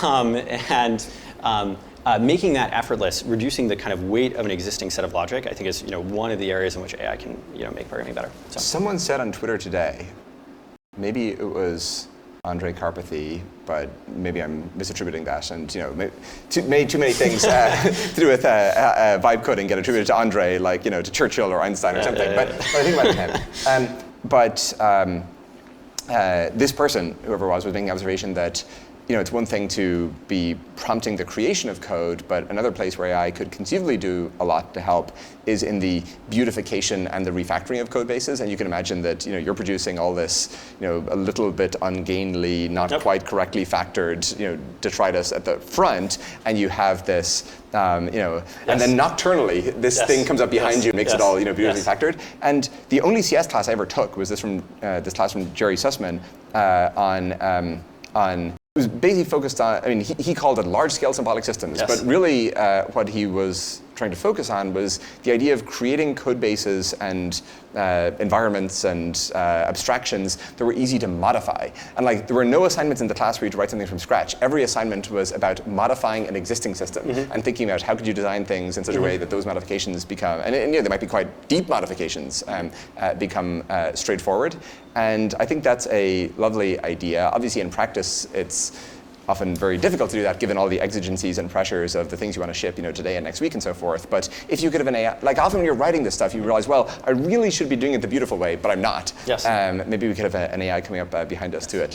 and making that effortless, reducing the kind of weight of an existing set of logic, I think is one of the areas in which AI can make programming better. So. Someone said on Twitter today, maybe it was Andre Carpathy, but maybe I'm misattributing that, and too many things to do with vibe coding get attributed to Andre, like to Churchill or Einstein or something. But I think about him. This person, whoever it was making the observation that it's one thing to be prompting the creation of code, but another place where AI could conceivably do a lot to help is in the beautification and the refactoring of code bases. And you can imagine that you're producing all this a little bit ungainly, not quite correctly factored detritus at the front, and you have this and then nocturnally this thing comes up behind you and makes it all beautifully factored. And the only CS class I ever took was this class from Jerry Sussman on it was basically focused on, he called it large-scale symbolic systems, but really what he was trying to focus on was the idea of creating code bases and environments and abstractions that were easy to modify. And there were no assignments in the class for you to write something from scratch. Every assignment was about modifying an existing system and thinking about how could you design things in such a way that those modifications become, and they might be quite deep modifications, become straightforward. And I think that's a lovely idea. Obviously, in practice, it's often very difficult to do that given all the exigencies and pressures of the things you want to ship today and next week and so forth. But if you could have an AI, often when you're writing this stuff, you realize, well, I really should be doing it the beautiful way, but I'm not. Yes. Maybe we could have an AI coming up behind us to it.